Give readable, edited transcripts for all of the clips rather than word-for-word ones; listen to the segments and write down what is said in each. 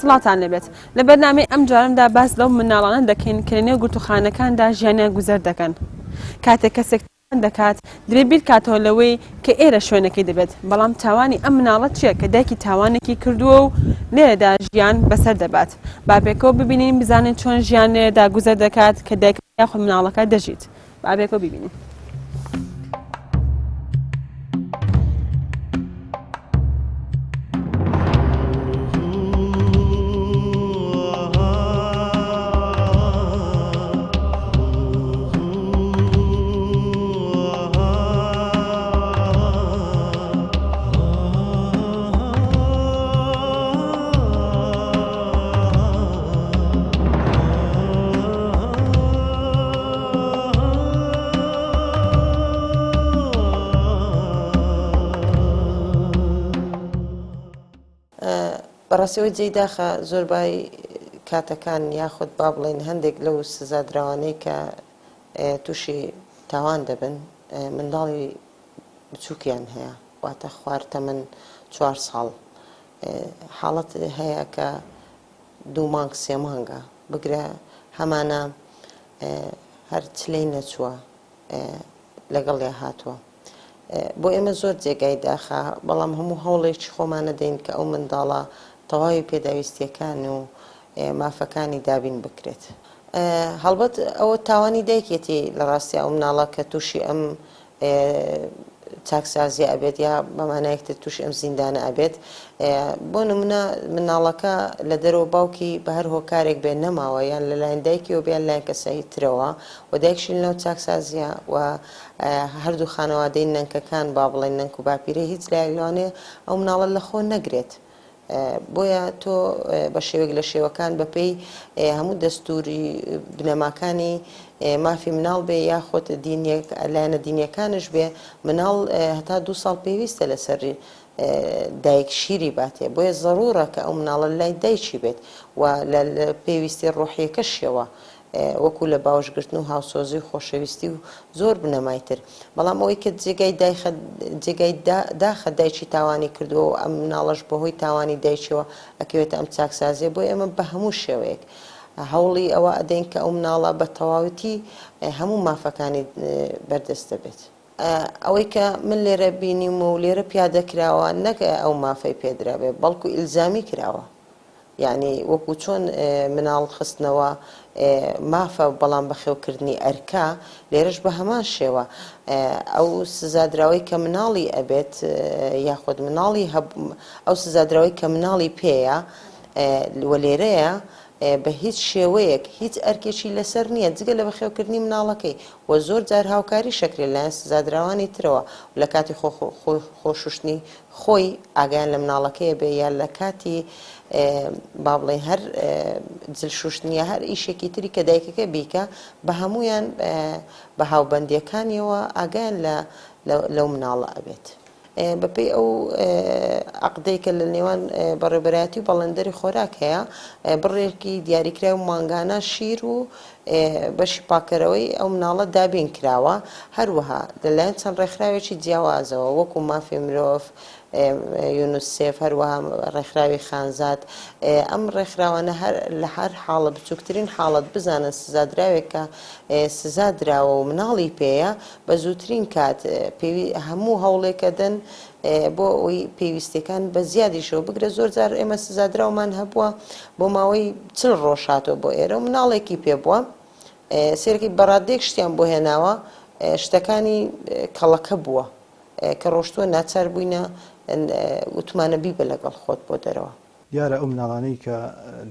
سڵاتان لەبێت لە بەرنامەی ئەم جارمدا باس لەو مناڵانە دەکەین کە لە نێو گرتوخانەکاندا ژیانیان گوزەر دەکەن کاتێک کەسێک دەکات دەبێت بیر کاتەوە لەوەی کە ئێرە شوێنەکەی دەبێت بەڵام تاوانی ئەم مناڵە چییە کە دایکی تاوانێکی کردووە و لێرەدا ژیان بەسەر دەبات بابێکەوە ببینین بزانین چۆن ژیان لێرەدا گوزەر دەکات کە دایک یاخود مناڵەکە دەژیت بابێکەوە ببینین. بەڕاستیەوەی جێی داخە زۆربای کاتەکان یاخود با بڵێن هەندێک لەو سزادراوانەی کە تووشی تاوان دەبن منداڵی بچووکیان هەیە واتە خوارتە من 4 ساڵ حاڵەت هەیە کە 2 مانگ 3 مانگە بگرە هەمانە هەر چلەی نەچووە لەگەڵێ هاتووە بۆ ئێمە زۆر جێگای داخە بەڵام هەموو هەوڵێکی خۆمانە دەین کە ئەو منداڵە تەواوی پێداویستیەکان و مافەکانی دابین بکرێت هەڵبەت ئەوە تاوانی دایکێتی لە ڕاستی ئەو مناڵە کە تووشی ئەم چاکسازی ئەبێت یا بەمانایەکتر تووشی ئەم زیندانە ئەبێت بۆ نمونە مناڵەکە لە دەرەوە باوکی بە هەر هۆکارێک بێن نەماوە یان لەلایەن دایکیەوە بیان لایەن کەسایی ترەوە و دایکشین لەو چاکسازیە و هەردوو خانەوادەی نەنکەکان با بڵێن نەنک و باپیرە هیچ لایەنێ ئەو مناڵە لە خۆ نەگرێت بۆیە تۆ بە شێوەیەک لە شێوەکان بەپێی هەموو دەستوری بنەماکانی مافی مناڵ بێ یاخۆت لایەنە دینیەکانش بێ مناڵ هەتا 2 ساڵ پێویستە لەسەر دایک شیری باتێ بۆیە ضرورە کە ئەو مناڵە لای دایکی بێت و لە پێویستی ڕۆحیەکەشیەوە وەکو لە باوشگرتن و هاوسۆزی و خۆشەویستی و زۆر بنەمایتر بەڵام ئەوەی کە جێگای داخە دایکی تاوانی کردووە و ئەم مناڵەش بەهۆی تاوانی دایکیەوە ئەکەوێتە ئەم چاکسازیە بۆ ئێمە بە هەموو شێوەیەک هەوڵی ئەوە ئەدەین کە ئەو مناڵە بە تەواوەتی هەموو مافەکانی بەردەست دەبێت ئەوەی کە من لێرە بینیم و لێرە پیادەکراوە نەک ئەو مافەی پێدرابێ بەڵکو ئیلزامی کراوە یعنی وەکو چۆن مناڵ خستنەوە مافە بەڵام بەخێوکردنی ئەرکا لێرەش بە هەمان شێوە ئەو سزادراوەی کە مناڵی ئەبێت یاخود مناڵی ئەو سزادراوەی کە مناڵی پێیە وە لێرەیە بە هیچ شێوەیەک هیچ ئەرکێکی لەسەر نییە جگە لە بەخێوکردنی مناڵەکەی و زۆر جار هاوکاری شەکرێت لایەن سزادراوانی ترەوە و لە کاتی خۆشوشتنی خۆی ئاگایان لە مناڵەکەیە بێ یان لە کاتی با بڵێن هەر جلشوشتنیە هەر ئیشێکی تری کە دایکەکە بیکە بە هەمویان بە هاوبەندیەکانیەوە ئاگایان لەو مناڵە ئەبێت بەپێی ئەو عەقدەی کە لە نێوان بەڕێوەبەرایەتی و بەڵێندەری خۆراک هەیە بڕێکی دیاریکراوی مانگانە شیر و بەشی پاکەرەوەی ئەو مناڵە دابین کراوە هەروەها لەلایەن چەند ڕێکخراوێکی جیاوازەوە وەکو مافی مرۆڤ یونیسێف هەروەها ڕێکخراوی خانزاد ئەم ڕێکخراوانە لە هەر حاڵە بچووکترین حاڵەت بزانن سزادراوێکە سزادراوە و مناڵی پێیە بە زووترین کات هەموو هەوڵێکە دەن بۆ ئەوی پێویستەکان بە زیادیشەوە بگرە زۆر جار ئێمە سزادراومان هەبووە بۆ ماوەی 40 ڕۆژ هاتۆ بۆ ئێرە و مناڵێکی پێبووە سێرەکی بەڕادێک شتیان بۆ هێناوە شتەکانی کەڵەکە بووە کە ڕۆشتووە ناچار بووینە وتمانە بیبە لەگەڵ خۆت بۆ دەرەوە دیارە ئەو مناڵانەی کە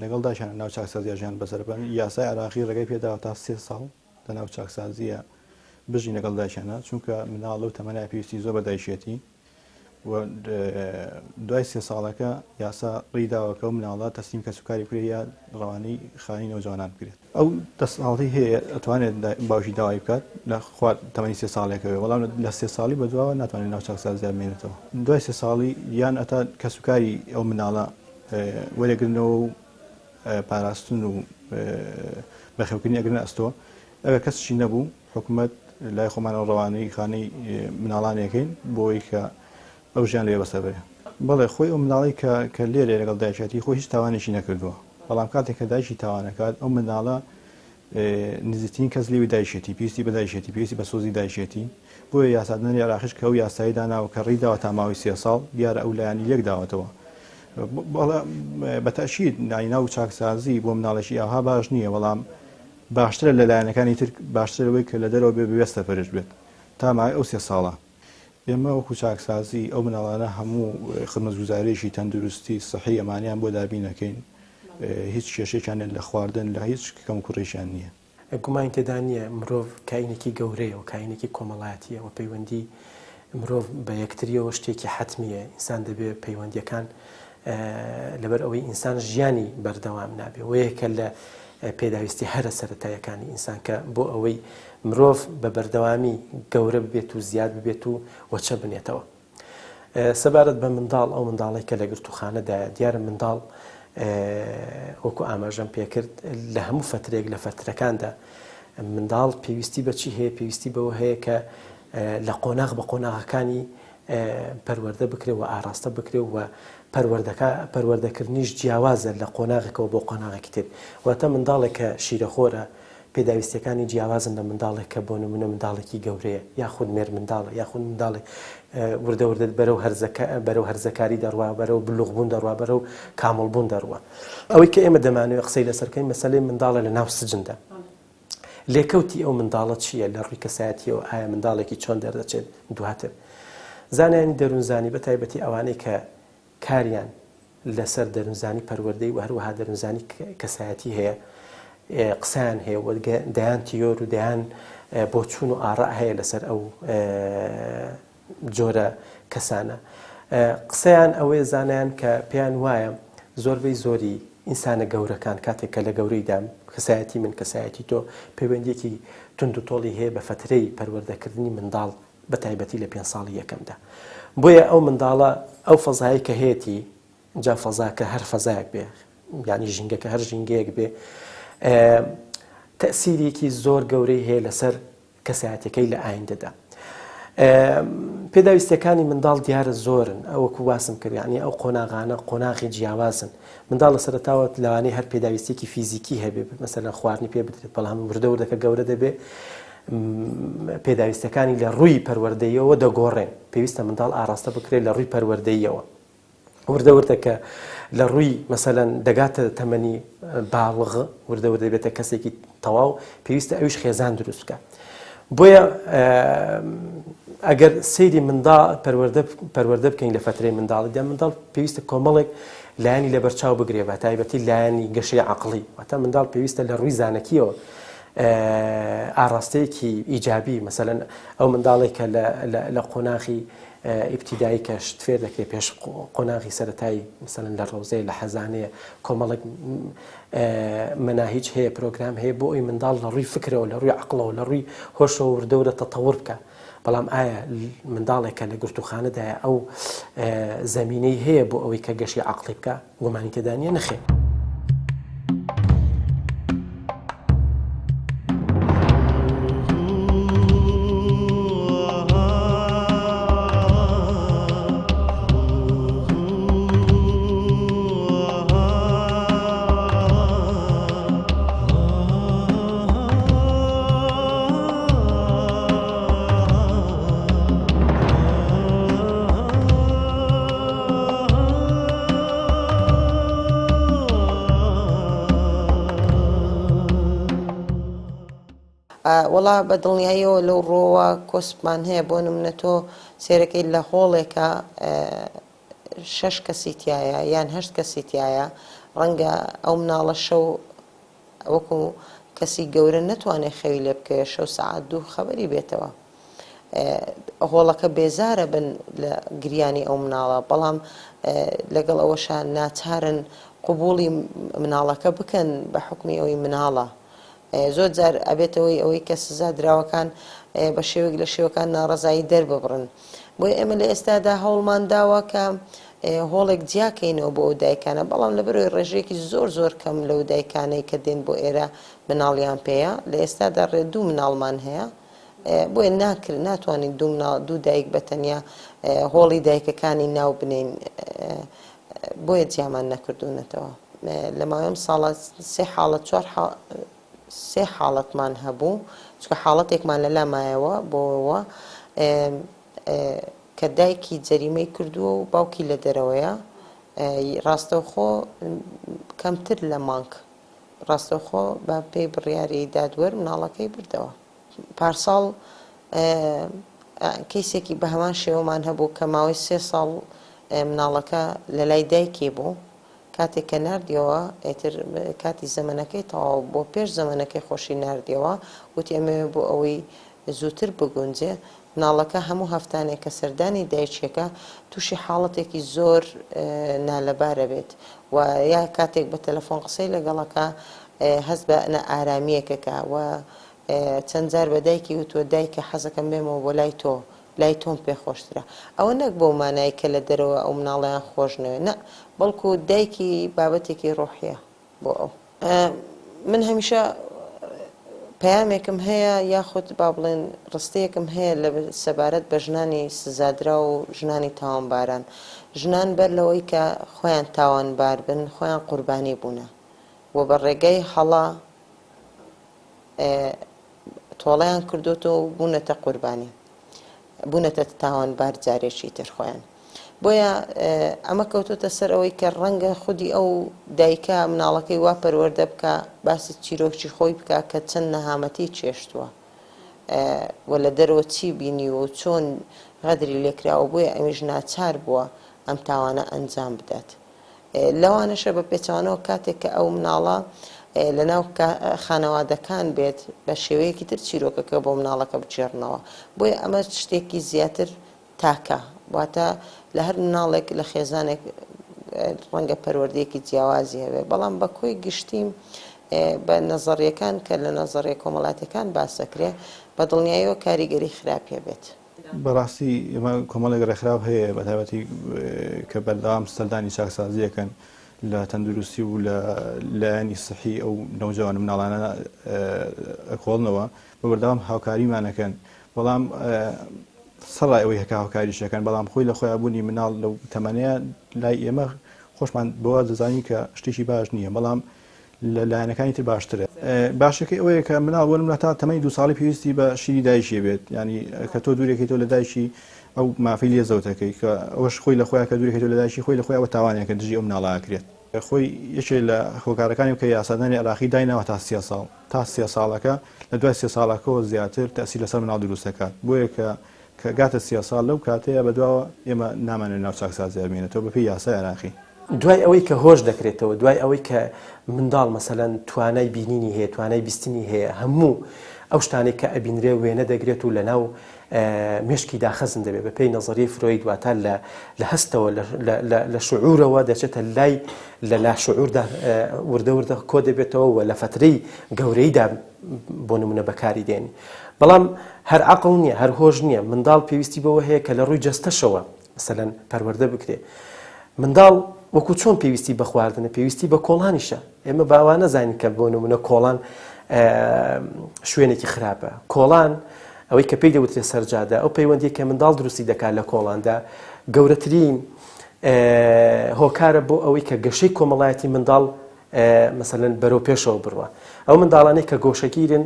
لەگەڵ داشانە ناو چاکسازیە ژیان بەسەربن یاسای عراقی ڕێگەی پێداوە تا 3 ساڵ لە ناو چاکسازیە بژی لەگەڵ داشانە چونکە مناڵ لەو تەمەنای پێویستی زۆر بە دایشێتی و دوای 3 ساڵەکە یاسا ڕیداوەکە و مناڵە تەسلیم کە سوکاری کوێ یا ڕەوانەی خانی نەوجوانان بکرێت ئەو دەسەڵاتی هەیە ئەتوانێت باوشی داوای بکات لە خوارد تەمەنی 3 ساڵێکەوە بەڵام لە 3 ساڵی بەدواوە ناتوانێت ناو چاکسازیە بمێنێتەوە دوای 3 ساڵی یان ئەتا کە سوکاری ئەو مناڵە وەرەگرنەوە و پاراستن و بەخێوکردنی ئەگرنە ئەستۆ ئەگەر کەسشی نەبوو حکوومەت لای خۆمان ڕەوانەی خانەی مناڵانێکین بۆی کە ئەو ژیان لێ بەسەر بێ بەڵێ خۆی ئەو مناڵی کە لێرە لەگەڵ دایکەتی خۆی هیچ تاوانێکی نەکردووە بەڵام کاتێک کە دایکی تاوانەکات ئەو مناڵە نزیکترین کەس لێوی دایشێتی پێویستی بە دایشێتی پێویستی بە سۆزی دایشێتی بۆیە یاسادنەری عراقیش کە ئەو یاسایی داناوە کە ڕێیداوە تا ماوەی 3 ساڵ دیارە ئەو لایانی یەک داوەتەوە بەتەشید ناو چاکسازی بۆ مناڵێکی ئاها باش نییە بەڵام باشترە لە لایەنەکانی تر باشترەوەی کە لە دەرەوە بێوێستە پەرش بێت تا ماوەی ئەو 3 ساڵە ئێمە وەکو چاکسازی ئەو مناڵانە هەموو خزمەتگوزاریشی تەندروستی سەحی ئەمانیان بۆ دابینەکەین هیچ کێشێکیان لە خواردن لە هیچ کەم کوڕیشیان نییە گومان تێدا نییە مرۆڤ کاینێکی گەورەیە و کاینێکی کۆمەڵایەتیە و پەیوەندی مرۆڤ بە یەکتریەوە شتێکی حتمیە ئینسان دەبێت پەیوەندیەکان لەبەر ئەوەی ئینسان ژیانی بەردەوام نابێ و یەکە لە پێداویستی هەرە سەرەتایەکانی ئینسان کە بۆ ئەوەی مرۆڤ بە بەردەوامی گەورە ببێت و زیاد ببێت و وەچە بنێتەوە سەبارەت بە منداڵ ئەو منداڵی کە لە گرتوخانەدایە دیارە منداڵ وەکو ئاماژەم پێکرد لە هەموو فترێک لە فترەکاندا منداڵ پێویستی بەچی هەیە پێویستی بەوە هەیە کە لە قۆناغ بە قۆناغەکانی پەروەردە بکرێت و ئاراستە بکرێت و پەروەردەکردنیش جیاوازە لە قۆناغێکەوە بۆ قۆناغێکی تر واتە منداڵێک کە شیرەخۆرە پێداویستیەکانی جیاوازن لە منداڵێک کە بۆ نمونە منداڵێکی گەورەیە یاخود مێر منداڵە یاخود منداڵێک وردە وردە بەرەو هەرزەکاری دەڕوا بەرەو بلوغبوون دەڕوا بەرەو کامڵبوون دەڕوا ئەوەی کە ئێمە دەمانوێت قسەی لەسەرکەی مەسەلەی منداڵە لە ناو سجندا لێکەوتی ئەو منداڵە چییە لە ڕووی کەسایەتیەوە ئایا منداڵێکی چۆن دەردەچێت دواتر زانانی دەروونزانی بە تایبەتی ئەوانەی کە کاریان لەسەر دەروونزانی پەروەردەی و هەروەها دەروونزانی کەسایەتی هەیە قسەیان هەیە و دەیان تیۆر و دەیان بۆ چوون و ئاڕا هەیە لەسەر ئەو جۆرە کەسانە قسەیان ئەوەیە زانیان کە پێیان وایە زۆربەی زۆری ئینسانە گەورەکان کاتێک کە لە گەورەیدام کەسایەتی من کەسایەتی تۆ پەیوەندیەکی تونند و تۆڵی هەیە بە فترەی پەروەردەکردنی منداڵ بە تایبەتی لە 5 ساڵی یەکەمدا بۆیە ئەو منداڵە ئەو فەزایی کە هەیەی جا فەزاکە هەر فەزایەک بێ یعنی ژینگەکە هەر ژینگەیەک بێ تەسیرێکی زۆر گەورەی هەیە لەسەر کەسایەتەکەی لە ئایندەدا پێداویستەکانی منداڵ دیارە زۆرن ئەوەکو واسم کرد یعنی ئەو قۆناغانە قۆناغی جیاوازن منداڵ لە سەرەتاوە لەوانەیە هەر پێداویستێکی فیزیکی هەبێ مەسەلەن خواردنی پێ بدرێت بەڵام وردە وردەکە گەورە دەبێ پێداویستەکانی لە ڕووی پەروەردەیەوە دەگۆڕێن پێویستە منداڵ ئاراستە بکرێت لە ڕووی پەروەردەیەوە وردە وردەکە لە ڕووی مەسەلەن دەگاتە تەمەنی باڵغ وردە وردە بێتە کەسێکی تەواو پێویستە ئەویش خێزان دروست بکە بۆیە ئەگەر سەیری منداڵ پەروەردە بکەین لە فترەی منداڵیدا منداڵ پێویستە کۆمەڵێک لایانی لە بەرچاو بگرێ بە تایبەتی لایانی گەشەی عەقڵی واتە منداڵ پێویستە لە ڕووی زانەکیەوە ئاراستەیەکی ئیجابی مەسەلەن ئەو منداڵێک کە لە قۆناغی ئیبتیدایی کە شت فێر دەکرێت پێش قۆناغی سەرەتایی مەسەلەن لە ڕەوزەیە لە حەزانەیە کۆمەڵێک مەناهیج هەیە پرۆگرام هەیە بۆ ئەوی منداڵ لە ڕووی فکرەوە لە ڕووی عەقڵەوە لە ڕووی هۆشەوە وردەورە تەتەور بکە بەڵام ئایا منداڵێکە لە گرتوخانەدایە ئەو زەمینەی هەیە بۆ ئەوەی کە گەشی عەقڵی بکە گومانی تێدا نییە نەخێ وڵا بە دڵنیاییەوە لەو ڕۆوە کۆسپمان هەیە بۆ نمونە تۆ سێرەکەی لە هۆڵێکە 6 کەسی تایە یان 8 کەسی تایە ڕەنگە ئەو مناڵە شەو وەکو کەسی گەورە نەتوانێت خەوی لێ بکەوێت 6 سەعات 2 خەبەری بێتەوە هۆڵەکە بێزارە بن لە گریانی ئەو مناڵە بەڵام لەگەڵ ئەوەشە ناچارن قوبوڵی مناڵەکە بکەن بە حکمی ئەوەی مناڵە زۆر جار ئەبێتەوەی ئەوەی کە سزا دراوەکان بە شێوەیەک لە شێوەکان ناڕەزایی دەرببڕن بۆی ئێمە لە ئێستادا هەوڵمان داوە کە هۆڵێک جیاکەینەوە بۆ ئەو دایکانە بەڵام لەبەرەوەی ڕێژەیەکی زۆر کەم لەو دایکانەی کە دێن بۆ ئێرە مناڵیان پێەیە لە ئێستادا 2 مناڵمان هەیە بۆیە ناتوانین دوو دایک بەتەنیا هۆڵی دایکەکانی ناو بنین بۆیە جیامان نەکردوونەتەوە لە ماوەیەم ساڵە سێ حاڵەتمان هەبوو چکە حاڵەتێکمان لەلا مایەوە بۆەوە کە دایکی جەریمەی کردووە و باوکی لە دەرەوەیە ڕاستەوخۆ کەمتر لە مانک ڕاستەوخۆ بە پێی بڕیاری دادوەر مناڵەکەی بردەوە پارساڵ کەیسێکی بە هەمان شێوەمان هەبوو کە ماوەی 3 ساڵ مناڵەکە لە لای دایکێ بوو کاتێک کە نردیەوە ئیتر کاتی زەمەنەکەی تەواو بۆ پێش زەمەنەکەی خۆشی نردیەوە وتی ئەمەوێ بۆ ئەوەی زووتر بگونجێ مناڵەکە هەموو هەفتانێک کە سەردانی دایکێکە تووشی حاڵەتێکی زۆر نالەبارە بێت و یا کاتێک بە تەلەفۆن قسەی لەگەڵەکە هەست بە ئارامیەکەکە و چەند جار بە دایکی وتوە دایکە حەزەکەم بێمەوە بۆ لای تۆم پێخۆشترە ئەوە نەک بۆ مانای کە لە دەرەوە ئەو مناڵیان خۆشنەوێ نە بەڵکو دایکی بابەتێکی ڕۆحیە بۆ ئەو من هەمیشە پەیامێکم هەیە یاخود با بڵێن ڕستەیەکم هەیە لە سەبارەت بە ژنانی سزادرا و ژنانی تاوانباران ژنان بەر لەوەی کە خۆیان تاوانبار بن خۆیان قوربانی بوونە و بە ڕێگەی هەڵا تۆڵەیان کردوتە و بوونەتە قوربانی بوونەتە تاوانبار جارێکی تر خۆیان بۆیە ئەمە کەوتوتە سەر ئەوەی کە ڕەنگە خودی ئەو دایکە مناڵەکەی وا پەروەردە بکە باسی چیرۆکی خۆی بکە کە چەند نەهامەتی چێشتووە و لە دەرەوە چی بینی و چۆن غەدری لێکراوە بۆیە ئەمیش ناچار بووە ئەم تاوانە ئەنجام بدات لەوانەشە بە پێچوانەوە کاتێک کە ئەو مناڵە لەناو خانەوادەکان بێت بە شێوەیەکی تر چیرۆکەکە بۆ مناڵەکە بچێڕنەوە بۆیە ئەمە شتێکی زیاتر تاکە واتە لە هەر مناڵێک لە خێزانێک ڕەنگە پەروەردەیەکی جیاوازی هەبێ بەڵام بە کۆی گشتیم بە نەزەڕیەکان کە لە نەزەڕیە کۆمەڵاتەکان باسەکرێ بە دڵنیاییەوە کاریگەری خراپە بێت بەڕاستی ئێمە کۆمەڵێک ڕێکخراو هەیە بە تایبەتی کە بەردەوام سەردانی چاکسازیەکەن لە تەندروستی و لە لایەنی سەحی ئەو نەوجەوان مناڵانە ئەکۆڵنەوە بە بەردەوام هاوکاریمانەکەن بەڵام سەڕای ئەوەی هەکا هاوکاریشەکەن بەڵام خۆی لە خۆیان بوونی مناڵ لەو تەمەنەیە لای ئێمە خۆشمان بەوە دەزانی کە شتێکی باش نییە بەڵام لە لایەنەکانی تر باشترە باشەکەی ئەوەیە کە مناڵ بۆ نمونە تا تەمەنی 2 ساڵی پێویستی بە شیری دایشی بێت ینی کە تۆ دوورێکی تۆ لە دایشی ئەو مافی لێ زەوتەکەی کە ئەوەش خۆی لە خۆیان کە دوورێکی تۆ لە دایشی خۆی لە خۆیەوە تاوانێک کە دژی ئەو مناڵاکرێت خۆی یەکێک لە هۆکارەکانی کە یاسادانی عراقی داینەوە تا 30 ساڵ تا 30 ساڵەکە لە دوای 30 ساڵەکەەوە زیاتر تەسیل لەسەر مناڵ دروست دەکات بۆیە کە گاتە 30 ساڵ لەو کاتەیە بەدواوە ئێمە نامانێت ناو چاکسازی بمێنێتەوە بەپێی یاسای عراقی دوای ئەوەی کە هۆش دەکرێتەوە دوای ئەوەی کە منداڵ مەسەلەن توانای بینینی هەیە توانای بیستنی هەیە هەموو ئەو شتانێک کە ئەبینرێ وێنە دەگرێت و لە ناو مێشکی داخەزم دەبێت بەپێی نەزەریەی فرۆید واتە لە هەستەوە لە شعورەوە دەچێتە لای لە شعوردا وردە کۆ دەبێتەوە و لە فترەی گەورەیدا بۆ نمونە بەکاری دێنی بەڵام هەر عەقڵ نییە هەر هۆش نییە منداڵ پێویستی بەوە هەیە کە لە ڕووی جەستەشەوە مەسەلەن پەروەردە بکرێ منداڵ وەکو چۆن پێویستی بە خواردنە پێویستی بە کۆڵانیشە ئێمە باوا نەزانین کە بۆ نمونە کۆڵان شوێنێکی خراپە کۆڵان ئەوەی کە پێی دەوترێت سەرجادا ئەو پەیوەندی کە منداڵ دروستی دەکات لە کۆڵاندا گەورەترین هۆکارە بۆ ئەوەی کە گەشەی کۆمەڵایەتی منداڵ مەسەلەن بەرەو پێشەوە بڕوە ئەو منداڵانەی کە گۆشەگیرن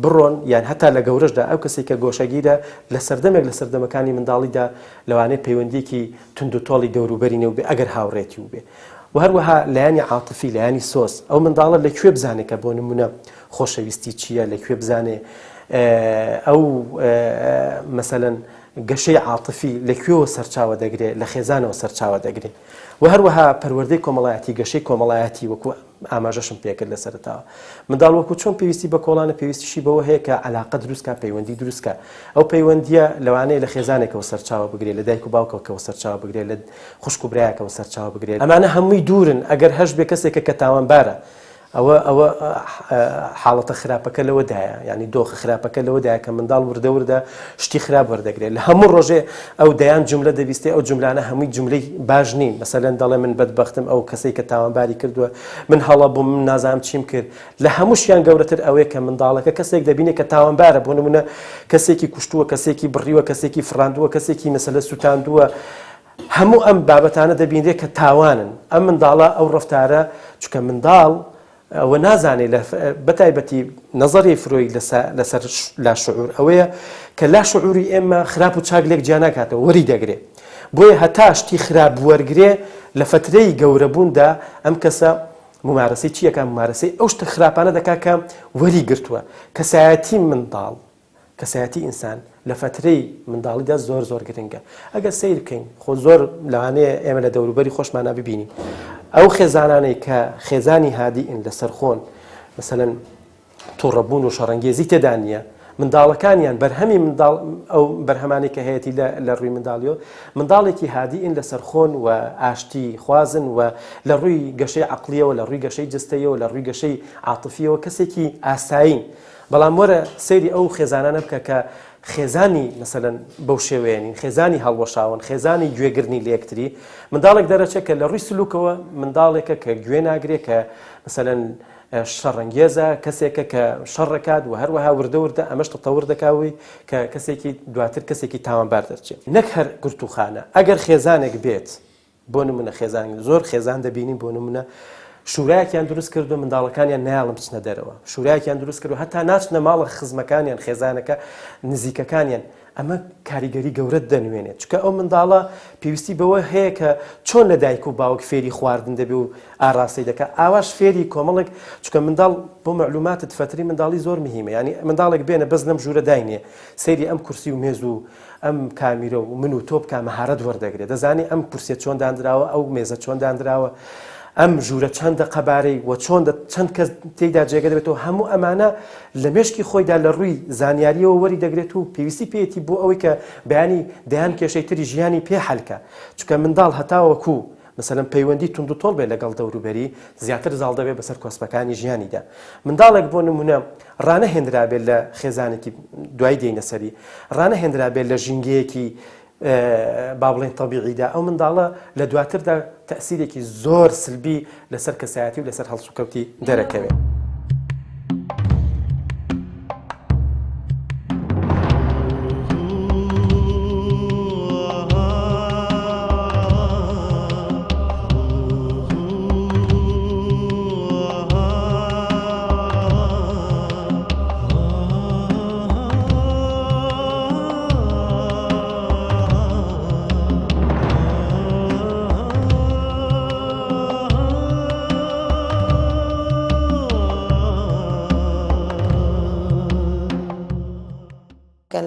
بڕۆن یان هەتا لە گەورەشدا ئەو کەسێک کە گۆشەگیرە لە سەردەمێک لە سەردەمەکانی منداڵیدا لەوانەیە پەیوەندیەکی تونند و تۆڵی دەوروبەرینە و بێ ئەگەر هاوڕێتی و بێ و هەروەها لایانی عاتفی لایانی سۆس ئەو منداڵە لەکوێ بزانێت کە بۆ نمونە خۆشەویستی چییە لەکوێ بزانێ ئەو مەسەلەن گەشەی عاتفی لەکوێوە سەرچاوە دەگرێت لە خێزانەوە سەرچاوە دەگرێت و هەروەها پەروەردەی کۆمەڵایەتی گەشەی کۆمەڵایەتی وەکو ئاماژەشم پێکرد لە سەرتاوە منداڵ وەکو چۆن پێویستی بە کۆڵانە پێویستیشی بەوە هەیە کە عەلاقە دروستکە پەیوەندی دروستکە ئەو پەیوەندیە لەوانەیە لە خێزانێکەوە سەرچاوە بگرێت لە دایک و باوکەوە سەرچاوە بگرێت لە خوشک و برایەکەوە سەرچاوە بگرێت ئەمانە هەمووی دوورن ئەگەر هەش بێ کەسێکە کە تاوانبارە ئەوە حاڵەتە خراپەکە لەوەدایە ینی دۆخە خراپەکە لەوەدایە کە منداڵ وردە شتی خراپ وەردەگرێت لە هەموو ڕۆژێ ئەو دەیان جملە دەبیستێ ئەو جملانە هەمووی جملەی باش نین مەسەلەن دەڵێ من بەدبەختم ئەو کەسەی کە تاوانباری کردووە من هەڵە بووم من نازانم چیم کرد لە هەمووشیان گەورەتر ئەوەیە کە منداڵەکە کەسێک دەبینێت کە تاوانبارە بۆ نمونە کەسێکی کوشتووە کەسێکی بڕیوە کەسێکی فڕاندووە کەسێکی مەسەلە سوتاندووە هەموو ئەم بابەتانە دەبینێت کە تاوانن ئەم منداڵە ئەو ڕەفتارە چونکە منداڵ ئەوە نازانێت بەتایبەتی نەزەری فرۆی لەسەر لا شعور ئەوەیە کە لا شعوری ئێمە خراپ و چاک لێک جیا ناکاتەوە وەری دەگرێت بۆیە هەتا شتی خراپ وەرگێ لە فترەی گەورەبووندا ئەم کەسە ممارەسەی چیەکە ممارەسەی ئەو شتە خراپانە دەکا کە وەری گرتووە کەسایەتی منداڵ کەسایەتی ئینسان لە فترەی منداڵیدا زۆر گرنگە ئەگەر سیر بکەین خۆ زۆر لەوانەیە ئێمە لە دەوروبەری خۆشمانە ببینین ئەو خێزانانەی کە خێزانی هادیئن لەسەر خۆن مەسەلەن تووڕەبوون و شەڕەنگێزی تێدا نییە منداڵەکانیان بەرهەمی ئەو بەرهەمانی کە هەیەی لە ڕووی منداڵیەوە منداڵێکی هادیئن لەسەر خۆن و ئاشتی خوازن و لە ڕووی گەشەی عەقلیەوە لە ڕووی گەشەی جستەیەوە لە ڕووی گەشەی عاتفیەوە کەسێکی ئاسایین بەڵام وەرە سەیری ئەو خێزانانە بکە کە خێزانی مەسەلەن بەو شێوەیەنین خێزانی هەڵوەشاون خێزانی گوێگرنی لە یەکتری منداڵێک دەرەچێت کە لە ڕووی سلوکەوە منداڵێکە کە گوێ ناگرێت کە مەسەلەن شەڕەنگێزە کەسێکە کە شەڕەکات و هەروەها وردە ئەمەش تەتەور دەکاوی کە کەسێکی دواتر کەسێکی تاوانبار دەرچێت نەک هەر گرتوخانە ئەگەر خێزانێک بێت بۆ نمونە خێزان زۆر خێزان دەبینین بۆ نمونە شورایەکیان دروست کردو منداڵەکانیان نایڵم بچنە دەرەوە شورایەکیان دروست کردو هەتا ناچنە ماڵە خزمەکانیان خێزانەکە نزیکەکانیان ئەمە کاریگەری گەورەت دەنوێنێت چکە ئەو منداڵە پێویستی بەوە هەیە کە چۆن لە دایک و باوک فێری خواردن دەبێ و ئاراسی دەکات ئاواش فێری کۆمەڵێک چکە منداڵ بۆ معلوماتت فتری منداڵی زۆر مهمە ینی منداڵێک بێنە بەس لەم ژوورە داینێ سەیری ئەم کورسی و مێز و ئەم کامیرە و من و تۆ بکە مەهارەت وەردەگرێت دەزانی ئەم کورسیە چۆن دانراوە ئەو مێزە چۆن دانراوە ئەم ژوورە چەندە قەبارەی و چەند کەس تێیدا جێگە دەبێتەوە هەموو ئەمانە لە مێشکی خۆیدا لە ڕووی زانیاریەوە وەری دەگرێت و پێویستی پێێتی بۆ ئەوەی کە بەیانی دەیان کێشەی تری ژیانی پێ حەلکە چونکە منداڵ هەتاوەکو مەسەلەن پەیوەندی تونند و تۆڵ بێت لەگەڵ دەوروبەری زیاتر زاڵ دەبێت بەسەر کۆسپەکانی ژیانیدا منداڵێک بۆ نمونە ڕانەهێنرابێت لە خێزانێکی دوای دێینە سەری ڕانەهێنرابێت لە ژینگەیەکی با بڵێن تەبیعیدا ئەو منداڵە لە دواتردا تەسیرێکی زۆر سلبی لەسەر کەسایەتی و لەسەر هەڵسوکەوتی دەرەکەوێت.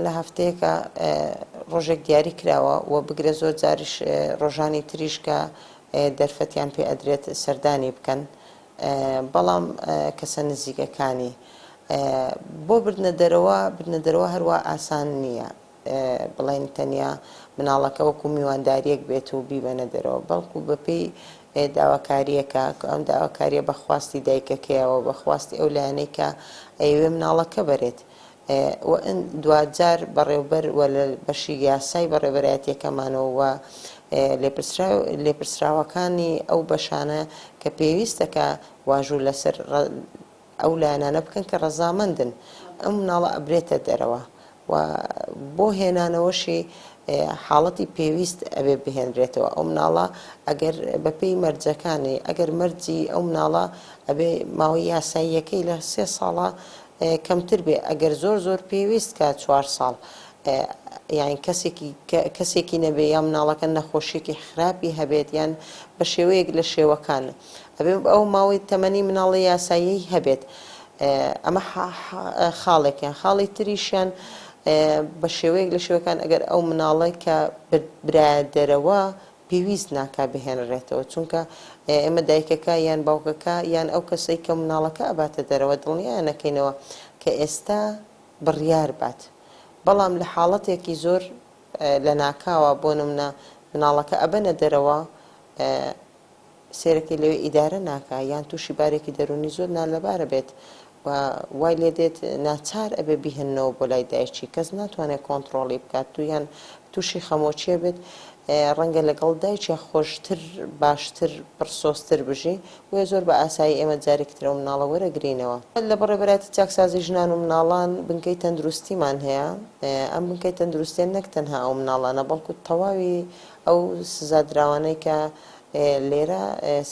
لە هەفتەیەکە ڕۆژێک دیاری کراوە و بگرە زۆر جاریش ڕۆژانی تریش کە دەرفەتیان پێ ئەدرێت سەردانی بکەن بەڵام کەسە نزیکەکانی بۆ بردنە دەرەوە هەروە ئاسان نییە بڵێن تەنیا مناڵەکە وەکو میوانداریەک بێت و بیبەنە دەرەوە بەڵکو بەپێی داواکاریەکە ئەم داواکاریە بەخواستی دایکەکەیەوە بەخواستی ئەو لایەنەی کە ئەیوێ مناڵەکە بەرێت دوجار بەڕێوبەر لە بەشی یاسای بەڕێوەبەرایەتیەکەمانەوە و لێپرسراوەکانی ئەو بەشانە کە پێویستەکە واژوو لەسەر ئەو لایەنانە بکەن کە ڕەزامەندن ئەم مناڵە ئەبرێتە دەرەوە و بۆ هێنانەوەشی حاڵەتی پێویست ئەبێ بهێنرێتەوە ئەو مناڵە ئەگەر بەپێی مەرجەکانی ئەگەر مەرجی ئەو مناڵە ئەبێ ماوەی یاساییەکەی لە 3 ساڵە کەمتر بێ ئەگەر زۆر پێویست کە 4 ساڵ یان کەسێکی نەبێ یا مناڵەکە نەخۆشیێکی خراپی هەبێت یان بە شێوەیەک لە شێوەکان ئەبێ ئەو ماوەی تەمەنی مناڵی یاسایی هەبێت ئەمە خاڵێکیان خاڵی تریشیان بە شێوەیەک لە شێوەکان ئەگەر ئەو مناڵی کە برادەرەوە پێویست ناکا بهێنڕێتەوە چونکە ئێمە دایکەکە یان باوکەکە یان ئەو کەسەی کە مناڵەکە ئەباتە دەرەوە دڵنیایە نەکەینەوە کە ئێستا بڕیار بات بەڵام لە حاڵەتێکی زۆر لە ناکاوە بۆ نمونە مناڵەکە ئەبەنە دەرەوە سێرەکەی لەوێ ئیدارە ناکە یان تووشی بارێکی دەرونی زۆر نالەبارە بێت و وای لێ دێت ناچار ئەبێ بیهێنەوە بۆ لای دایکی کەس ناتوانێت کۆنتترۆلی بکات تو یان تووشی خەمۆچیە بێت ڕەنگە لەگەڵ دایکە خۆشتر باشتر پرسۆستر بژی وێ زۆر بە ئاسایی ئێمە جارێکترە و مناڵە وەرەگرینەوە لە بەڕێبەتی چاکسازی ژنان و مناڵان بنکەی تەندروستیمان هەیە ئەم بنکەی تەندروستیان نەک تەنها ئەو مناڵانە بەڵکو تەواوی ئەو سزادراوانەی کە لێرە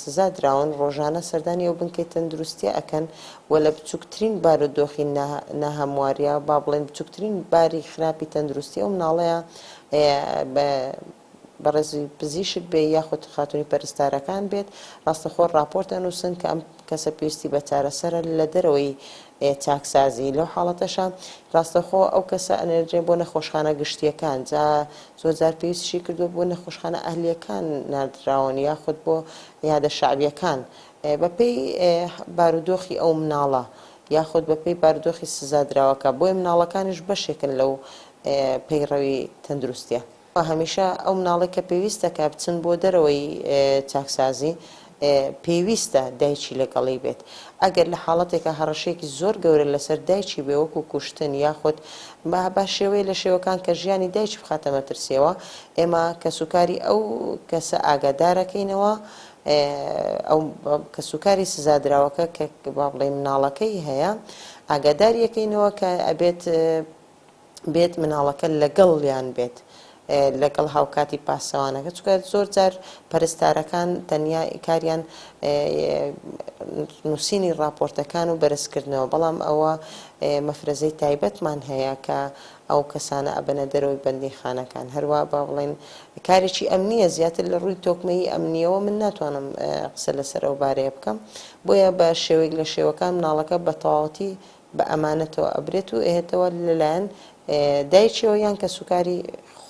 سزا دراون ڕۆژانە سەردانی ئەو بنکەی تەندروستیە ئەکەن و لە بچووکترین بارودۆخی ناهەمواریە با بڵێن بچووکترین باری خراپی تەندروستی ئەو مناڵەیە بەڕێزی پزیشک بێ یاخود خاتونی پەرستارەکان بێت ڕاستەخۆ راپۆرتە نووسن کە ئەم کەسە پێویستی بە چارەسەرە لە دەرەوەی چاکسازی لەو حاڵەتەشە ڕاستەخۆ ئەو کەسە ئەنێرجێ بۆ نەخۆشخانە گشتیەکان جا زۆرجار پێویستیشی کردو بۆ نەخۆشخانە ئەهلیەکان نردراون یاخود بۆ یادە شعبیەکان بەپێی بارودۆخی ئەو مناڵە یاخود بەپێی بارودۆخی سزادراوەکە بۆی مناڵەکانیش بەشێکن لەو پەیڕەوی تەندروستیە هەمیشە ئەو مناڵێک کە پێویستە کە بچن بۆ دەرەوەی چاکسازی پێویستە دایکی لەگەڵی بێت ئەگەر لە حاڵەتێکە هەڕەشەیەکی زۆر گەورە لەسەر دایکی بێ وەکو کوشتن یاخود با شێوەیە لە شێوەکان کە ژیانی دایکی بخاتە مەترسیەوە ئێمە کە سوکاری ئەو کەسە ئاگادارەکەینەوە ئەو کە سوکاری سزادراوەکە کە با بڵێ مناڵەکەی هەیە ئاگاداریەکەینەوە کە ئەبێت بێت مناڵەکە لەگەڵیان بێت لەگەڵ هاوکاتی پاسەوانەکە چونکە زۆر جار پەرستارەکان تەنیا کاریان نووسینی راپۆرتەکان و بەرزکردنەوە بەڵام ئەوە مەفرەزەی تایبەتمان هەیە کە ئەو کەسانە ئەبەنە دەرەوەی بەندیخانەکان هەروە با بڵێن کارێکی ئەمنیە زیاتر لە ڕووی تۆکمەی ئەمنیەوە من ناتوانم قسە لەسەر ئەو بارەیە بکەم بۆیە بە شێوەیەک لە شێوەکان مناڵەکە بە تەواوەتی بە ئەمانەتەوە ئەبرێت و ئێهێتەوە لەلایەن دایکیەوە یان کە سوکاری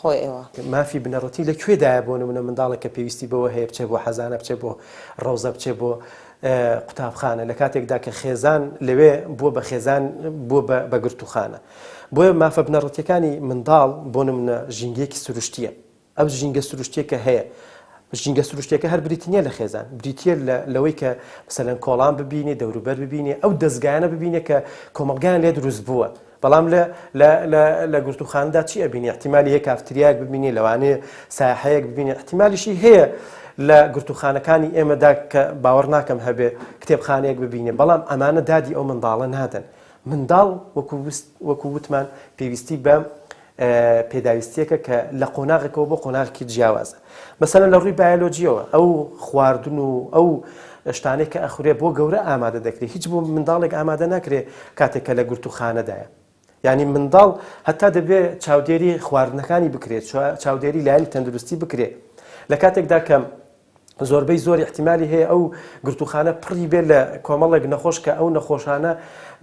مافی بنەڕەتی لەکوێدایە بۆ نمونە منداڵێک کە پێویستی بەوە هەیە بچێت بۆ حەزانە بچێت بۆ ڕەوزە بچێت بۆ قوتابخانە لە کاتێکدا کە خێزان لەوێ بووە بە خێزان بووە بە گرتوخانە بۆیە مافە بنەڕەتیەکانی منداڵ بۆ نمونە ژینگەیەکی سروشتیە ئەو ژینگە سروشتیەکە هەیە ژینگە سروشتیەکە هەر بریتنیە لە خێزان بریتە لەوەی کە مەسەلەن کۆڵان ببینێ دەوروبەر ببینێ ئەو دەستگایانە ببینێ کە کۆمەڵگیان لێ دروست بووە بەڵام لە گرتوخانەدا چی ئەبینی احتیمالی هەیە کافتریاک ببینی لەوانەیە ساحەیەک ببینی احتیمالیشی هەیە لە گرتوخانەکانی ئێمەدا کە باوەڕ ناکەم هەبێ کتێبخانەیەک ببینێ بەڵام ئەمانە دادی ئەو منداڵە نادەن منداڵ وەکو وتمان پێویستی بە پێداویستیەکە کە لە قۆناغێکەوە بۆ قۆناغێکی جیاوازە مەسەلەن لە ڕووی بایۆلۆجیەوە ئەو خواردن و ئەو شتانێک کە ئەخورێ بۆ گەورە ئامادە دەکرێت هیچ بۆ منداڵێک ئامادە ناکرێت کاتێککە لە گرتوخانەدایە یعنی منداڵ هەتا دەبێت چاودێری خواردنەکانی بکرێت چاودێری لایەنی تەندروستی بکرێت لە کاتێکدا کە زۆربەی زۆر احتیمالی هەیە ئەو گرتوخانە پڕی بێت لە کۆمەڵێک نەخۆش کە ئەو نەخۆشانە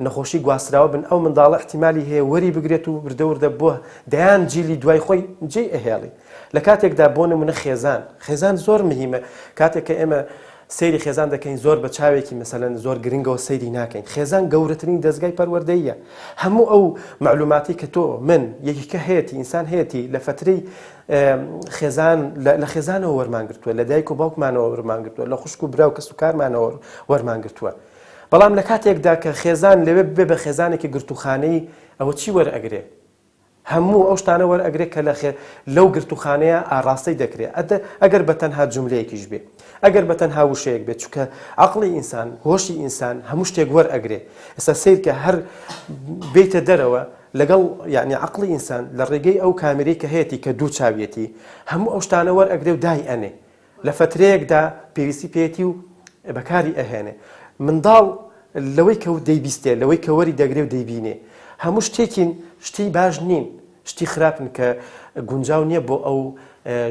نەخۆشی گواستراوە بن ئەو منداڵە احتیمالی هەیە وەری بگرێت و بردەوردە بۆ دەیان جیلی دوای خۆی جێی ئەهێڵی لە کاتێکدا بۆ نمونە خێزان زۆر مهمە کاتێک کە ئێمە سەیری خێزان دەکەین زۆر بە چاوێکی مەسەلەن زۆر گرنگەوە سەیری ناکەین خێزان گەورەترین دەستگای پەروەردەیە هەموو ئەو معلوماتی کە تۆ من یەکیکە هەیەی ئینسان هەیەی لە فترەی خێزان لە خێزانەوە وەرمانگرتووە لە دایک و باوکمانەوە وەرمانگرتووە لە خوشک و براو کە سوکارمانەوە وەرمانگرتووە بەڵام لە کاتێکدا کە خێزان لەوێ بێ بە خێزانێکی گرتوخانەی ئەوە چی وەرئەگرێ هەموو ئەو شتانە وەرئەگرێت کە لەو گرتوخانەیە ئاڕاستی دەکرێت ئەگەر بە تەنها جوملەیەکیش بێ ئەگەر بە تەنها وشەیەک بێت چونکە عەقڵی ئینسان هۆشی ئینسان هەموو شتێک وەرئەگرێ ئێستا سیر کە هەر بێتە دەرەوە لەگەڵ یعنی عەقڵی ئینسان لە ڕێگەی ئەو کامێرەی کە هەیەی کە دوو چاویەتی هەموو ئەو شتانە وەرئەگرێ و دای ئەنێ لە فترەیەکدا پێویستی پێێتی و بەکاری ئەهێنێ منداڵ لەوەی کە دەیبیستێ لەوەی کە وەری دەگرێ و دەیبینێ هەموو شتێکین شتی باش نین شتی خراپن کە گونجاو نییە بۆ ئەو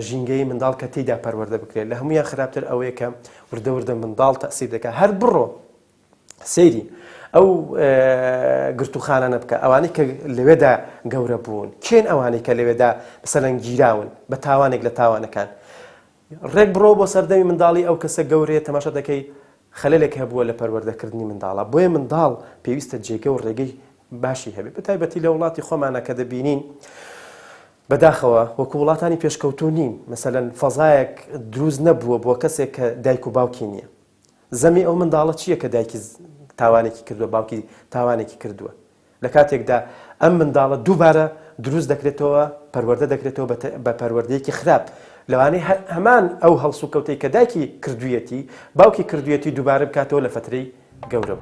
ژینگەی منداڵ کە تێیدا پەروەردە بکرێت لە هەمویان خراپتر ئەوەیە کە وردە منداڵ تەسیر دەکات هەر بڕۆ سەیری ئەو گرتوخانانە بکە ئەوانەی کە لەوێدا گەورە بوون کێن ئەوانەی کە لەوێدا بەسەلەن گیراون بە تاوانێک لە تاوانەکان ڕێک بڕۆ بۆ سەردەمی منداڵی ئەو کەسە گەورەیە تەماشا دەکەی خەلەلێک هەبووە لە پەروەردەکردنی منداڵە بۆیە منداڵ پێویستە جێگە و ڕێگەی باشی هەبێت بەتایبەتی لە وڵاتی خۆمانە کە دەبینین بەداخەوە وەکو وڵاتانی پێشکەوتوو نین مەسەلەن فەزایەک دروست نەبووە بۆ کەسێک کە دایک و باوکی نییە. زەمی ئەو منداڵە چییە کە دایکی تاوانێکی کردووە باوکی تاوانێکی کردووە لە کاتێکدا ئەم منداڵە دووبارە دروست دەکرێتەوە پەروەردە دەکرێتەوە بە پەروەردەیەکی خراپ لەوانەیە هەمان ئەو هەڵسو کەوتەی کە دایکی کردوویەتی باوکی کردوویەتی دووبارە بکاتەوە لە فترەی گەورە.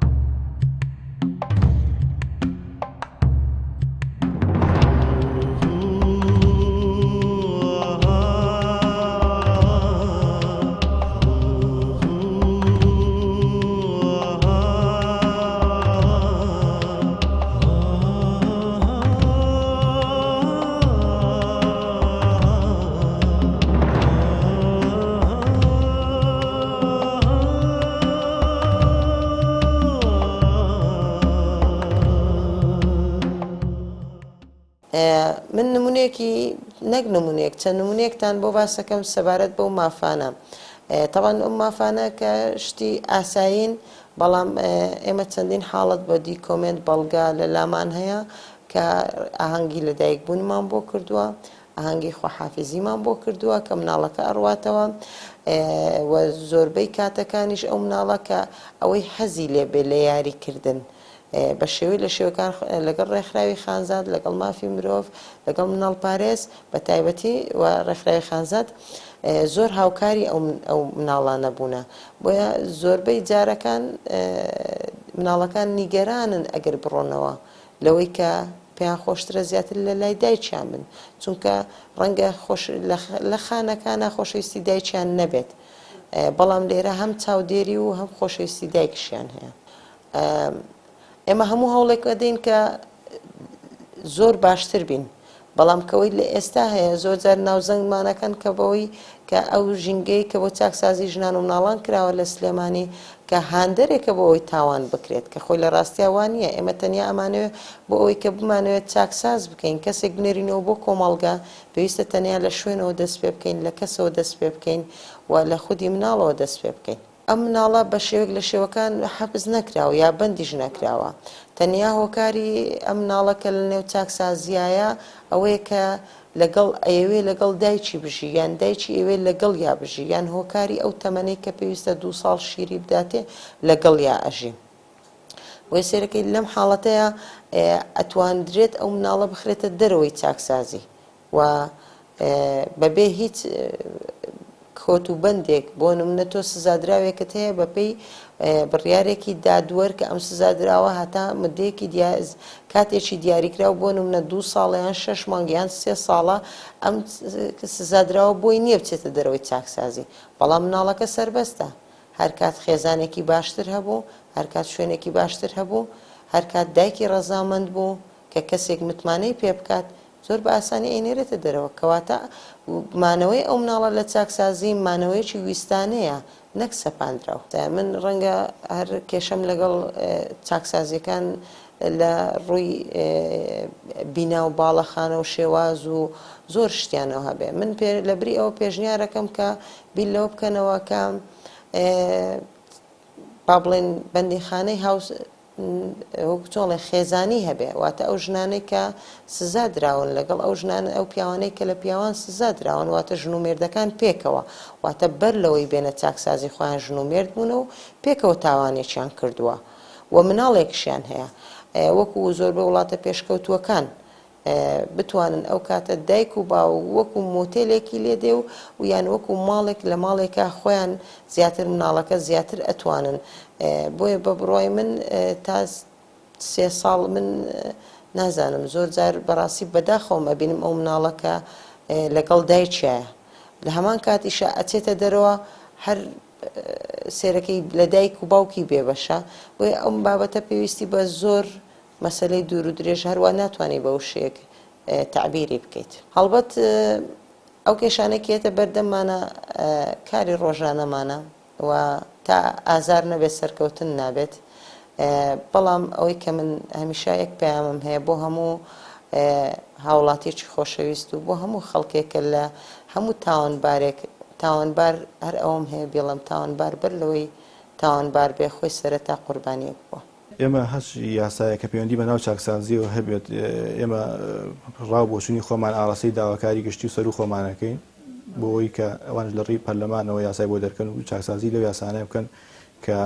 من نمونەیەکی نەک نمونەیەک چەند نمونەیەکتان بۆ باسەکەم سەبارەت بەو مافانە. تەوان ئەم مافانە کە شتی ئاسایین بەڵام ئێمە چەندین حاڵەت بە دی کۆمنت بەڵگا لە لامان هەیە کە ئاهەنگی لە دایک بوونمان بۆ کردووە، ئاهەنگی خۆحافیزیمان بۆ کردووە کە مناڵەکە ئەڕواتەوە و زۆربەی کاتەکانیش ئەو مناڵە کە ئەوەی حەزی لێبێ لە یاریکردن بە شێوەی لە شێوەکان لەگەڵ ڕێکخراوی خانزاد لەگەڵ مافی مرۆڤ لەگەڵ مناڵ پارێز بە تایبەتی و ڕێکخراوی خانزاد زۆر هاوکاری ئەو مناڵانە بوونە بۆیە زۆربەی جارەکان مناڵەکان نیگەرانن ئەگەر بڕۆنەوە لەوەی کە پێیان خۆشترە زیاتر لە لای دایکیان بن چونکە ڕەنگە لە خانەکانە خۆشەویستی دایکیان نەبێت بەڵام لێرە هەم چاودێری و هەم خۆشەویستی دایکشیان هەیە. ئێمە هەموو هەوڵێک دەین کە زۆر باشتر بین بەڵام کەوەی لە ئێستا هەیە زۆر جار ناوزەنگمانەکەن کە بەوەی کە ئەو ژینگەی کە بۆ چاکسازی ژنان و مناڵان کراوە لە سلێمانی کە هاندەرێکە بۆ ئەوی تاوان بکرێت کە خۆی لە ڕاستییا وان نییە. ئێمە تەنیا ئەمانەوێت بۆ ئەوەی کە بمانەوێت چاکساز بکەین کەسێک بنێرینەوە بۆ کۆمەڵگا پێویستە تەنیا لە شوێنەوە دەست پێ بکەین لە کەسەوە دەست پێ بکەین و لە خودی مناڵەوە دەست پێ بکەین. ئەم مناڵە بە شێوەیەک لە شێوەکان حەبس نەکراوە یا بەندیش نەکراوە تەنیا هۆکاری ئەم مناڵەکە لە نێو چاکسازیایە ئەوەیە کە لەگەڵ ئەوێ لەگەڵ دایکی بژی یان دایکی ئەوێ لەگەڵ یا بژی یان هۆکاری ئەو تەمەنەی کە پێویستە 2 ساڵ شیری بداتێ لەگەڵ یا ئەژی. وی سێرەکەی لەم حاڵەتەیە ئەتواندرێت ئەو مناڵە بخرێتە دەرەوەی چاکسازی و بەبێ هیچ کۆت و بەندێک بۆ نمونە تۆ سزادراوێکت هەیە بەپێی بڕیارێکی دادوەر کە ئەم سزادراوە هەتا مدەیەکی کاتێکی دیاریکراوە بۆ نمونە 2 ساڵ یان 6 مانگ یان 3 ساڵە ئەم سزادراوە بۆی نییە بچێتە دەرەوەی چاکسازی بەڵام مناڵەکە سەربەستە هەر کات خێزانێکی باشتر هەبوو هەر کات شوێنێکی باشتر هەبوو هەر کات دایکی ڕەزامەند بوو کە کەسێک متمانەی پێ بکات زۆر بە ئاسانی ئەینێرێتە دەرەوە کەواتە مانەوەی ئەو مناڵە لە چاکسازی مانەوەیەکی ویستانەیە نەک سەپاندراوە. من ڕەنگە هەر کێشەم لەگەڵ چاکسازیەکان لە ڕووی بینا و باڵەخانە و شێواز و زۆر شتیانەوە هەبێ. من لەبری ئەوە پێشنیارەکەم کە بیل لەوە بکەنەوە کە با بڵێن بەندیخانەی هاوس چۆڵێ خێزانی هەبێ واتە ئەو ژنانەی کە سزا دراون لەگەڵ ئەو ژنانە ئەو پیاوانەی کە لە پیاوان سزا دراون واتە ژن و مێردەکان پێکەوە واتە بەر لەوەی بێنە چاکسازی خۆیان ژن و مێرد بوون و پێکەوە تاوانێکیان کردووە و مناڵێکشیان هەیە وەکو زۆر بە وڵاتە پێشکەوتووەکان بتوانن ئەو کاتە دایک و باو وەکو مۆتێلێکی لێدێ و یان وەکو ماڵێک لە ماڵێکە خۆیان زیاتر مناڵەکە زیاتر ئەتوانن. بۆیە بە بڕای من تا 3 ساڵ من نازانم زۆر جار بەڕاستی بەداخەوم ئەبینم ئەو مناڵەکە لەگەڵ دایکیایە لە هەمان کاتیشە ئەچێتە دەرەوە هەر سێرەکەی لە دایک و باوکی بێبەشە وی ئەم بابەتە پێویستی بە زۆر مەسەلەی دوور و درێژ هەروە ناتوانانی بە وشەیەک تعبیری بکەیت. هەڵبەت ئەو کێشانێکێتە بەردەممانە کاری ڕۆژانەمانە و تا ئازار نەبێت سەرکەوتن نابێت بەڵام ئەوەی کە من هەمیشە یەک پەیامم هەیە بۆ هەموو هاوڵاتیەکی خۆشەویست و بۆ هەموو خەڵکێکە لە هەموو تاوانبار هەر ئەوم هەیە بێڵم تاوانبار بەر لەوەی تاوانبار بێ خۆی سەرەتا قوربانیەک بووە. ئێمە هەش یاسایە کە پەیوەندی بە ناو چاکسازیەوە هەبێت ئێمە ڕاوبۆچوونی خۆمان ئاڕاستەی داواکاری گشتی و سەر و خۆمانەکەین بۆەوەی کە ئەوانش لە ڕێی پەرلەمانەوە یاسای بۆ دەرکەن و چاکسازی لەو یاسانە بکەن کە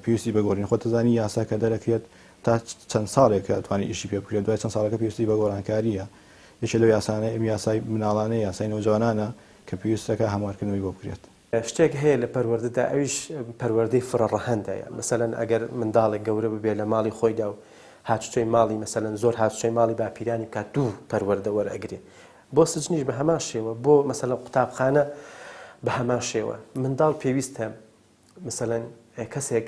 پێویستی بەگۆڕین خۆ دەزانی یاسا کە دەرەکرێت تا چەند ساڵێک توانی ئیشی پێ بکرێت دوای چەند ساڵەکە پێویستی بە گۆڕانکاریە یەکێ لەو یاسانە ئەم یاسای مناڵانەیە یاسای نەوجوانانە کە پێویستەکە هەموارکردنەوەی بۆ بکرێت شتێک هەیە لە پەروەردەدا ئەویش پەروەردەی فرەڕەهەندەیە مەسەلەن ئەگەر منداڵێک گەورە ببێ لە ماڵی خۆیدا و هاتوچۆی ماڵی مەسەلەن زۆر هاتوچۆی ماڵی باپیرانی بکات دوو پەروەردە وەرئەگرێ بۆ سجنیش بە هەمان شێوە بۆ مەسەلەن قوتابخانە بە هەمان شێوە منداڵ پێویستە مەسەلەن کەسێک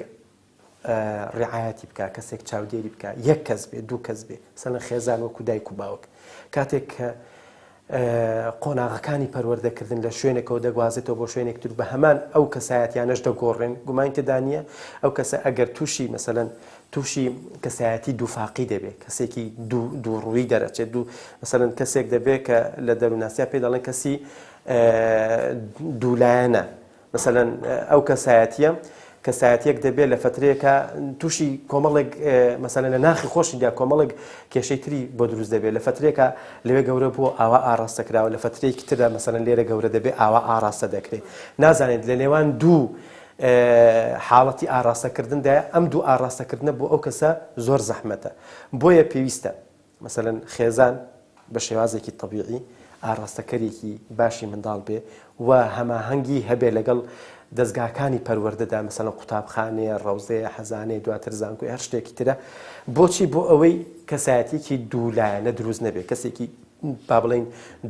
ڕعایەتی بکە کەسێک چاودێری بکە یەک کەس بێ دوو کەس بێ مەسەلەن خێزان وەکو دایک و باوک کاتێک کە قۆناغەکانی پەروەردەکردن لە شوێنێکەوە دەگوازێتەوە بۆ شوێنێک تر بە هەمان ئەو کەسایەتیانەش دەگۆڕێن گومان تێدا نیە ئەو کەسە ئەگەر تووشی مەسەلەن تووشی کەسایەتی دووفاقی دەبێت کەسێکی دووڕووی دەرەچێت مەسەلەن کەسێک دەبێت کە لە دەرووناسیا پێ دەڵێن کەسی دوولایەنە مەسەلەن ئەو کەسایەتیەک دەبێت لە فترەیەکە تووشی کۆمەڵێک مەسەلەن لە ناخی خۆشیدا کۆمەڵێک کێشەی تری بۆ دروست دەبێت لە فترەیەکە لەوێ گەورە بۆ ئاوا ئاڕاستەکراوە لە فترەیەکی تردا مەسەلەن لێرە گەورە دەبێت ئاوا ئاڕاستە دەکرێت نازانێت لە نێوان دوو حاڵەتی ئاڕاستەکردندایە ئەم دوو ئاڕاستەکردنە بۆ ئەو کەسە زۆر زەحمەتە بۆیە پێویستە مەسەلەن خێزان بە شێوازێکی تەبیعی ئاڕاستەکەرێکی باشی منداڵ بێ و هەماهەنگی هەبێ لەگەڵ دەستگاکانی پەروەردەدا مەسەلەن قوتابخانەیە ڕەوزەیە حەزانەیە دواتر زانکۆی هەر شتێکی ترە بۆچی بۆ ئەوەی کەسایەتێکی دوولایەنە دروست نەبێت کەسێکی با بڵێن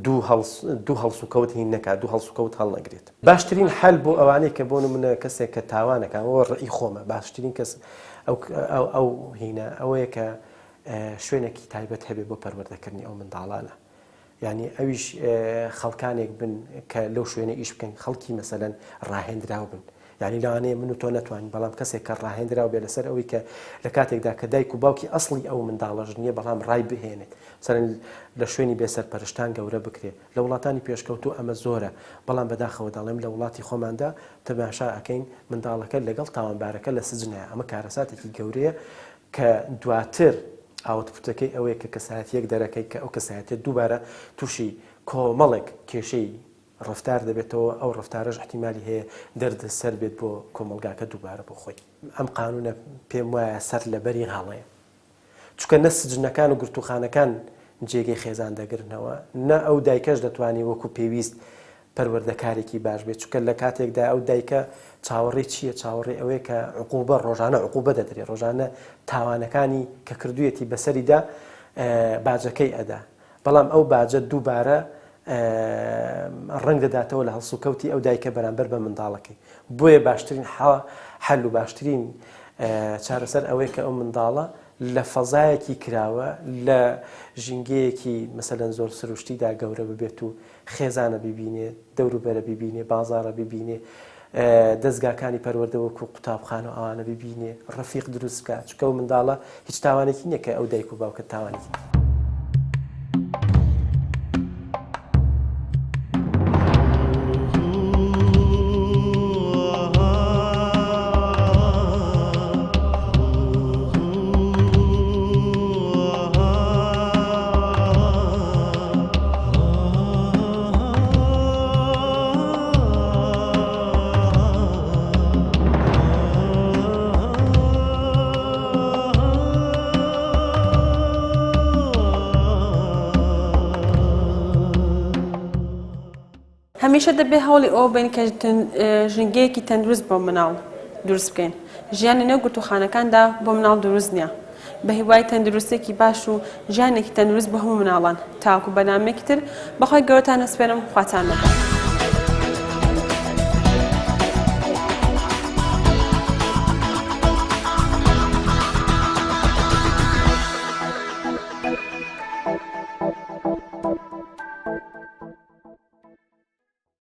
دوو هەڵس و کەوت هین نەکات دوو هەڵس و کەوت هەڵ نەگرێت باشترین حەل بۆ ئەوانەیە کە بۆ نمونە کەسێک کە تاوانەکە ئەوە ڕێی خۆمە باشترین کەس ئەو هینە ئەوەیە کە شوێنێکی تایبەت هەبێ بۆ پەروەردەکردنی ئەو منداڵانە یعنی ئەویش خەڵکانێک بن کە لەو شوێنە ئیش بکەن خەڵکی مەسەلەن ڕاهێنراو بن یعنی لەوانەیە من و تۆ نەتوانین بەڵام کەسێک کە ڕاهێنراو بێ لەسەر ئەوەی کە لە کاتێکدا کە دایک و باوکی ئەسڵی ئەو منداڵەش نییە بەڵام ڕای بهێنێت مەسەلەن لە شوێنی بێسەرپەرشتان گەورە بکرێت لە وڵاتانی پێشکەوتوو ئەمە زۆرە بەڵام بەداخەوە دەڵێم لە وڵاتی خۆماندا تەماشا ئەکەین منداڵەکە لەگەڵ تاوانبارەکە لە سجنایە ئەمە کارەساتێکی گەورەیە کە دواتر ئاوتپوتەکەی ئەوەیە کە کەسایەتیەک دەرەکەی کە ئەو کەسایەتە دووبارە تووشی کۆمەڵێک کێشەی ڕفتار دەبێتەوە ئەو ڕفتارەش احتیمالی هەیە دەردەسەر بێت بۆ کۆمەلگاکە دووبارە بۆ خۆی ئەم قانونە پێم وایە سەر لەبەری هەڵەیە چونکە نە سجنەکان و گرتوخانەکان جێگەی خێزان دەگرنەوە نە ئەو دایکەش دەتوانێت وەکو پێویست پەروەردەکارێکی باش بێت چونکە لە کاتێکدا ئەو دایکە چاوەڕێی چییە چاوەڕێ ئەوەیە کە عقوبە ڕۆژانە عقوبە دەدرێت ڕۆژانە تاوانەکانی کە کردوویەتی بەسەریدا باجەکەی ئەدا بەڵام ئەو باجە دووبارە ڕنگ دەداتەوە لە هەڵسوکەوتی ئەو دایکە بەرامبەر بە منداڵەکەی بۆیە باشترین حەل و باشترین چارەسەر ئەوەیە کە ئەو منداڵە لە فەزایەکی کراوە لە ژینگەیەکی مەسەلەن زۆر سروشتیدا گەورە ببێت و خێزانە ببینێ دەوروبەرە ببینێ بازاڕە ببینێ دەستگاکانی پەروەردە وەکو قوتابخانە و ئەوانە ببینێ ڕەفیق دروست بکات چونکە ئەو منداڵە هیچ تاوانێکی نییە کە ئەو دایک و باوکە تاوانێکی هەمیشە دەبێ هەوڵی ئەوە بین کە ژنگەیەکی تەندروست بۆ مناڵ دروست بکەین ژیانی نێو گرتوخانەکاندا بۆ مناڵ دروست نییە بە هیوای تەندروستێکی باش و ژیانێکی تەندروست بە هەموو مناڵان تاکو بەنامێکی تر بەخوای گەورەتان ئەسپێرم خواتان لەگەڵ